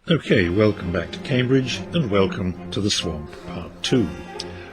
Okay, welcome back to Cambridge and welcome to the SWAMP Part 2.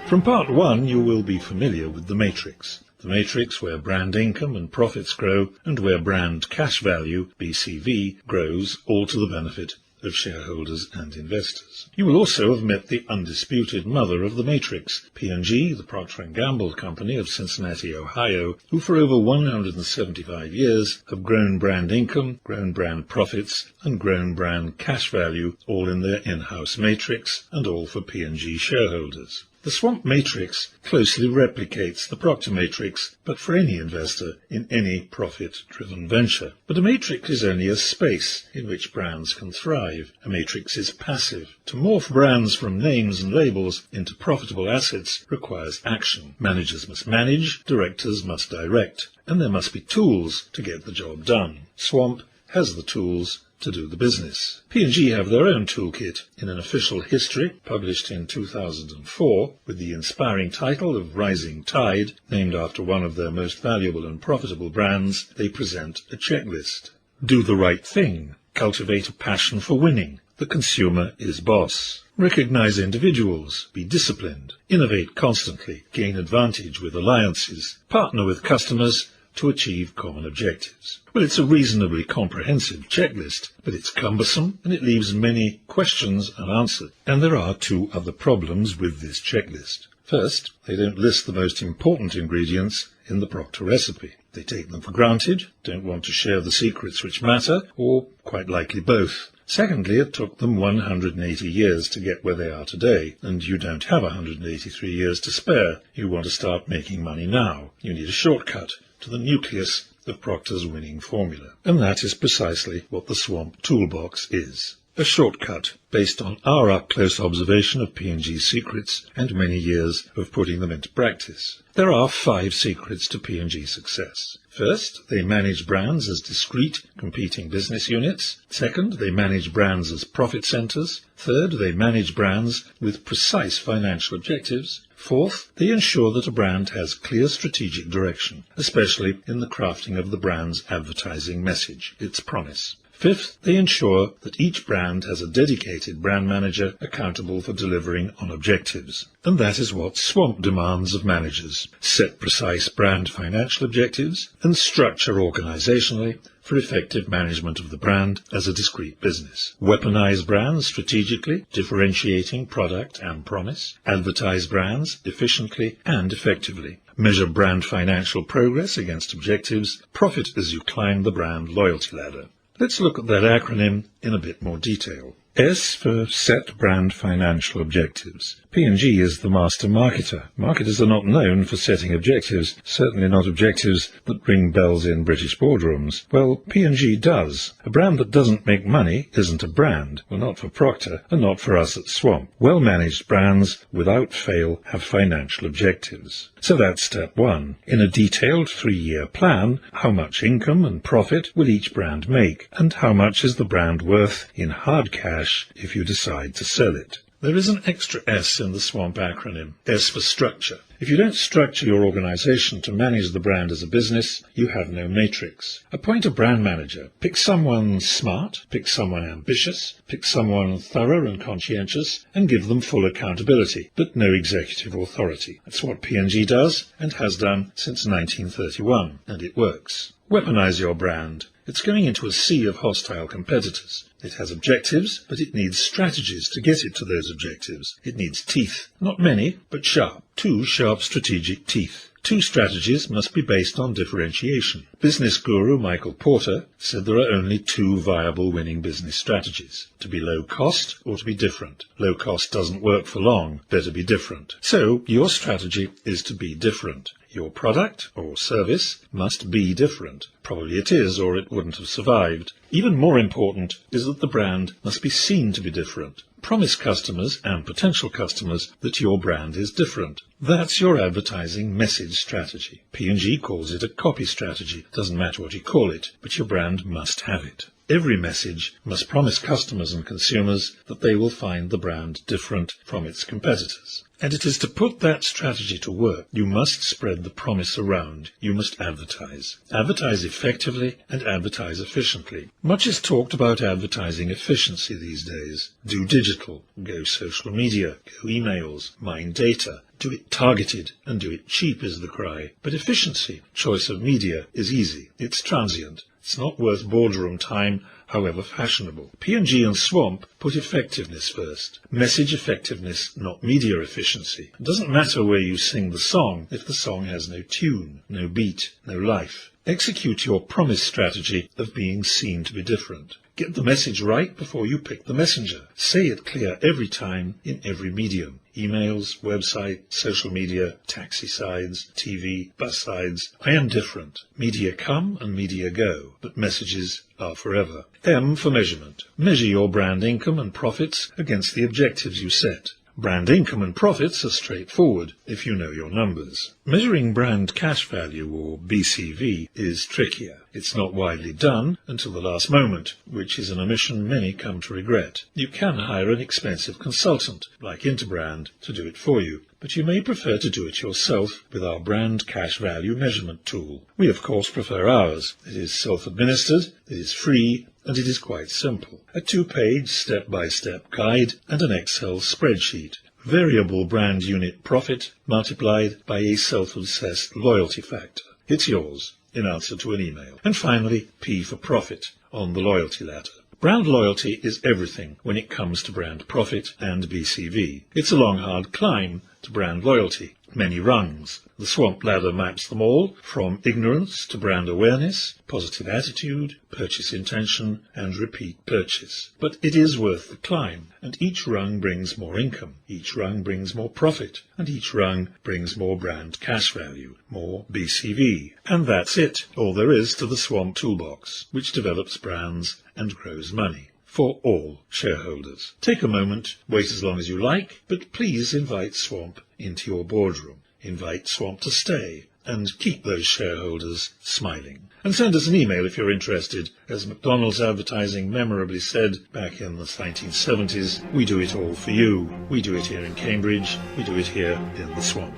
From Part 1 you will be familiar with the matrix. The matrix where brand income and profits grow and where brand cash value, BCV, grows, all to the benefit of shareholders and investors. You will also have met the undisputed mother of the matrix, P&G, the Procter & Gamble company of Cincinnati, Ohio, who for over 175 years have grown brand income, grown brand profits, and grown brand cash value, all in their in-house matrix, and all for P&G shareholders. The SWAMP matrix closely replicates the Procter matrix, but for any investor in any profit-driven venture. But a matrix is only a space in which brands can thrive. A matrix is passive. To morph brands from names and labels into profitable assets requires action. Managers must manage, directors must direct, and there must be tools to get the job done. SWAMP has the tools to do the business. P&G have their own toolkit in an official history published in 2004 with the inspiring title of Rising Tide. Named after one of their most valuable and profitable brands, they present a checklist. Do the right thing. Cultivate a passion for winning. The consumer is boss. Recognize individuals. Be disciplined. Innovate constantly. Gain advantage with alliances. Partner with customers to achieve common objectives. Well, it's a reasonably comprehensive checklist, but it's cumbersome and it leaves many questions unanswered. And there are two other problems with this checklist. First, they don't list the most important ingredients in the Procter recipe. They take them for granted, don't want to share the secrets which matter, or quite likely both. Secondly, it took them 180 years to get where they are today, and you don't have 183 years to spare. You want to start making money now. You need a shortcut to the nucleus of Procter's winning formula. And that is precisely what the SWAMP Toolbox is. A shortcut based on our up-close observation of P&G's secrets and many years of putting them into practice. There are 5 secrets to P&G's success. First, they manage brands as discrete, competing business units. Second, they manage brands as profit centers. Third, they manage brands with precise financial objectives. Fourth, they ensure that a brand has clear strategic direction, especially in the crafting of the brand's advertising message, its promise. Fifth, they ensure that each brand has a dedicated brand manager accountable for delivering on objectives. And that is what SWAMP demands of managers. Set precise brand financial objectives and structure organizationally for effective management of the brand as a discrete business. Weaponize brands strategically, differentiating product and promise. Advertise brands efficiently and effectively. Measure brand financial progress against objectives. Profit as you climb the brand loyalty ladder. Let's look at that acronym in a bit more detail. S for Set Brand Financial Objectives. P&G is the master marketer. Marketers are not known for setting objectives, certainly not objectives that ring bells in British boardrooms. Well, P&G does. A brand that doesn't make money isn't a brand. Well, not for Procter, and not for us at SWAMP. Well-managed brands, without fail, have financial objectives. So that's step 1. In a detailed 3-year plan, how much income and profit will each brand make, and how much is the brand worth in hard cash if you decide to sell it. There is an extra S in the SWAMP acronym, S for structure. If you don't structure your organization to manage the brand as a business, you have no matrix. Appoint a brand manager. Pick someone smart, pick someone ambitious, pick someone thorough and conscientious, and give them full accountability, but no executive authority. That's what P&G does and has done since 1931, and it works. Weaponize your brand. It's going into a sea of hostile competitors. It has objectives, but it needs strategies to get it to those objectives. It needs teeth. Not many, but sharp. 2 sharp strategic teeth. 2 strategies must be based on differentiation. Business guru Michael Porter said there are only 2 viable winning business strategies: to be low cost or to be different. Low cost doesn't work for long, better be different. So your strategy is to be different. Your product or service must be different. Probably it is, or it wouldn't have survived. Even more important is that the brand must be seen to be different. Promise customers and potential customers that your brand is different. That's your advertising message strategy. P&G calls it a copy strategy. Doesn't matter what you call it, but your brand must have it. Every message must promise customers and consumers that they will find the brand different from its competitors. And it is to put that strategy to work, you must spread the promise around. You must advertise. Advertise effectively and advertise efficiently. Much is talked about advertising efficiency these days. Do digital, go social media, go emails, mine data. Do it targeted and do it cheap is the cry. But efficiency, choice of media, is easy. It's transient. It's not worth boardroom time, however fashionable. P&G and Swamp put effectiveness first. Message effectiveness, not media efficiency. It doesn't matter where you sing the song if the song has no tune, no beat, no life. Execute your promise strategy of being seen to be different. Get the message right before you pick the messenger. Say it clear every time in every medium. Emails, website, social media, taxi sides, TV, bus sides. I am different. Media come and media go, but messages are forever. M for measurement. Measure your brand income and profits against the objectives you set. Brand income and profits are straightforward if you know your numbers. Measuring brand cash value, or BCV, is trickier. It's not widely done until the last moment, which is an omission many come to regret. You can hire an expensive consultant, like Interbrand, to do it for you, but you may prefer to do it yourself with our brand cash value measurement tool. We of course prefer ours. It is self-administered, it is free, and it is quite simple. A 2-page step-by-step guide and an Excel spreadsheet. Variable brand unit profit multiplied by a self-assessed loyalty factor. It's yours in answer to an email. And finally, P for profit on the loyalty ladder. Brand loyalty is everything when it comes to brand profit and BCV. It's a long, hard climb to brand loyalty. Many rungs. The Swamp ladder maps them all, from ignorance to brand awareness, positive attitude, purchase intention, and repeat purchase. But it is worth the climb, and each rung brings more income, each rung brings more profit, and each rung brings more brand cash value, more BCV. And that's it, all there is to the Swamp toolbox, which develops brands and grows money. For all shareholders. Take a moment, wait as long as you like, but please invite Swamp into your boardroom. Invite Swamp to stay and keep those shareholders smiling. And send us an email if you're interested. As McDonald's advertising memorably said back in the 1970s, we do it all for you. We do it here in Cambridge. We do it here in the Swamp.